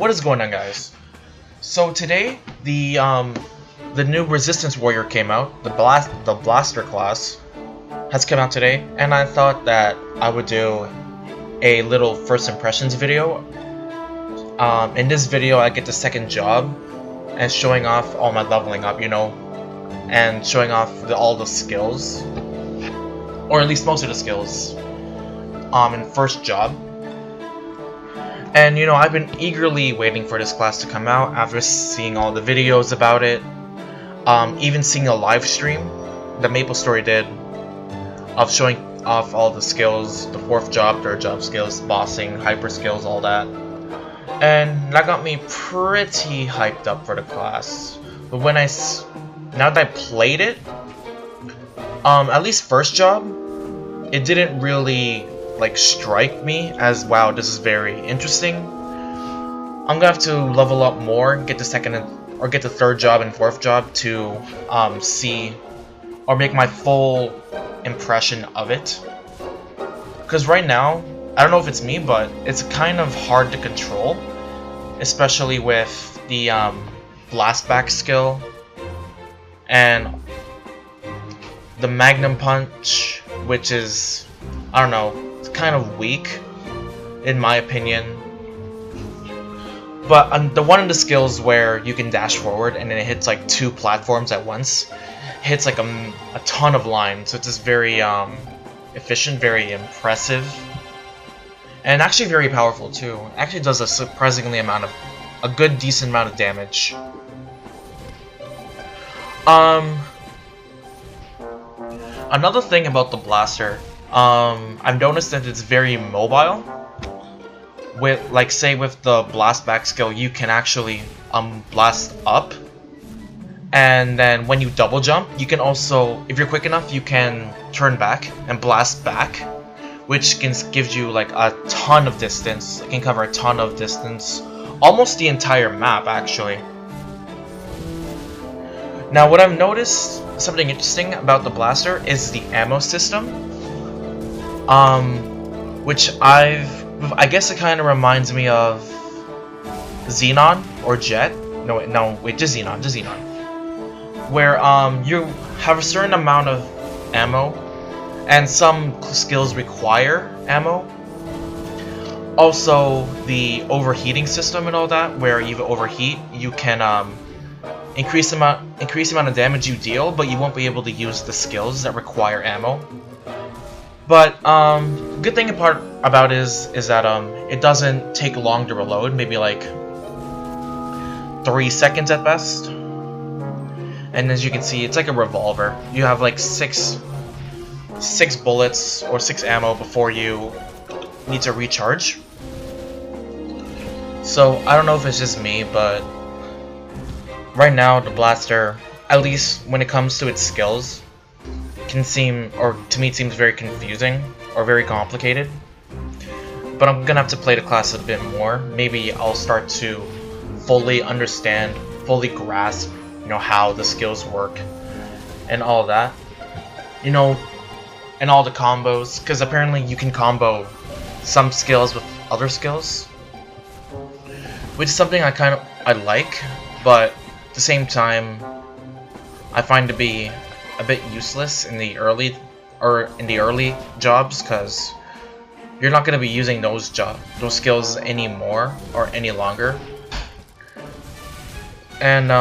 What is going on, guys? So today the new Resistance Warrior came out. The Blaster class has come out today, and I thought that I would do a little first impressions video. In this video, I get the second job and showing off all my leveling up, and showing off all the skills, or at least most of the skills. In first job. And I've been eagerly waiting for this class to come out after seeing all the videos about it. Even seeing a live stream that Maplestory did of showing off all the skills, the fourth job, third job skills, bossing, hyper skills, all that. And that got me pretty hyped up for the class. But now that I played it, at least first job, it didn't really strike me as, wow, this is very interesting. I'm gonna have to level up more, get the third job and fourth job to see or make my full impression of it. Because right now, I don't know if it's me, but it's kind of hard to control, especially with the blast back skill and the Magnum Punch, which is, I don't know, it's kind of weak in my opinion. But the one of the skills where you can dash forward and then it hits like 2 platforms at once, hits like a ton of lines, so it's just very efficient, very impressive, and actually very powerful too. It actually does a good decent amount of damage. Another thing about the blaster, I've noticed that it's very mobile. With, say with the blast back skill, you can actually blast up, and then when you double jump, you can also, if you're quick enough, you can turn back and blast back, which gives you like a ton of distance. It can cover a ton of distance, almost the entire map actually. Now, what I've noticed, something interesting about the blaster, is the ammo system, which I guess it kind of reminds me of Xenon or Jet. Just Xenon, where you have a certain amount of ammo, and some skills require ammo. Also, the overheating system and all that, where you overheat, you can increase the amount of damage you deal, but you won't be able to use the skills that require ammo. But good thing about it is that it doesn't take long to reload, maybe like 3 seconds at best. And as you can see, it's like a revolver. You have like six bullets or 6 ammo before you need to recharge. So I don't know if it's just me, but right now the blaster, at least when it comes to its skills, can seem, or to me it seems very confusing or very complicated. But I'm gonna have to play the class a bit more. Maybe I'll start to fully understand, fully grasp, how the skills work and all that, and all the combos, because apparently you can combo some skills with other skills, which is something I like, but at the same time I find to be a bit useless in the early jobs, because you're not going to be using those skills anymore or any longer. And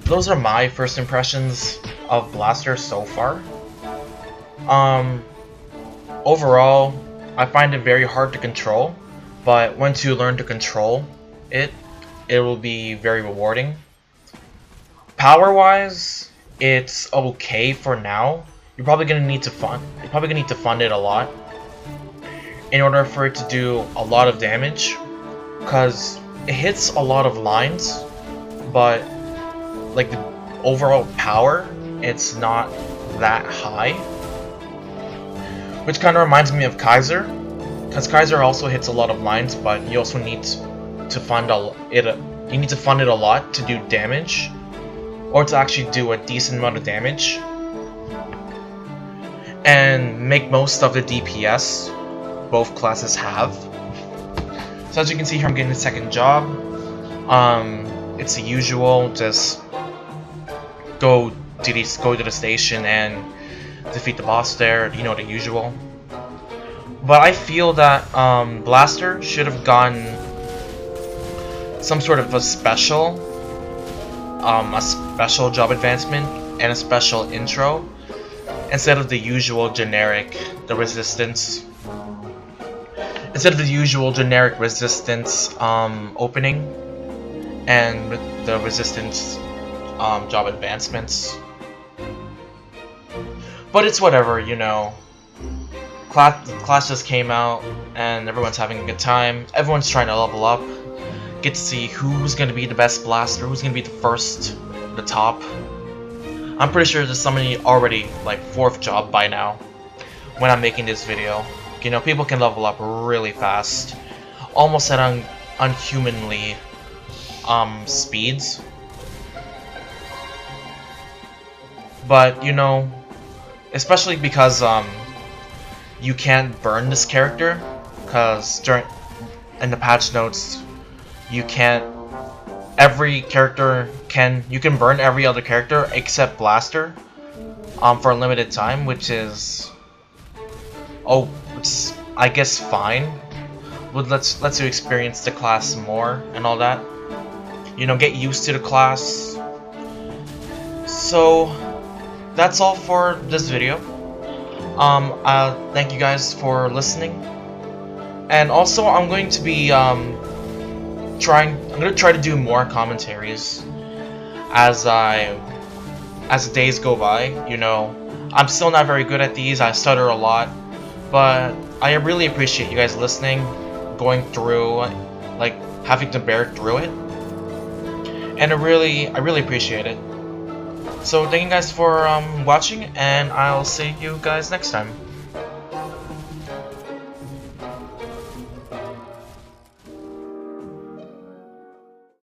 those are my first impressions of Blaster so far. Overall, I find it very hard to control, but once you learn to control it, it will be very rewarding. Power-wise, it's okay for now. You're probably gonna need to fund it a lot in order for it to do a lot of damage, because it hits a lot of lines, but like the overall power, it's not that high. Which kind of reminds me of Kaiser, because Kaiser also hits a lot of lines, but you also need to fund it a lot to do damage, or to actually do a decent amount of damage and make most of the DPS both classes have. So as you can see here, I'm getting a second job. It's the usual, just go to the station and defeat the boss there, you know, the usual. But I feel that Blaster should have gotten some sort of a special job advancement and a special intro instead of the usual generic resistance opening and the resistance job advancements. But it's whatever, you know. Class just came out and everyone's having a good time. Everyone's trying to level up. Get to see who's gonna be the best blaster, who's gonna be the top. I'm pretty sure there's somebody already like 4th job by now when I'm making this video. You know, people can level up really fast, almost at unhumanly speeds. But you know, especially because you can't burn this character, because in the patch notes you can't. You can burn every other character except Blaster for a limited time, which is it's I guess fine. But lets you experience the class more and all that. You know, get used to the class. So that's all for this video. Thank you guys for listening, and also I'm going to be I'm gonna try to do more commentaries as the days go by. You know, I'm still not very good at these. I stutter a lot, but I really appreciate you guys listening, going through, like having to bear through it, and I really appreciate it. So thank you guys for watching, and I'll see you guys next time.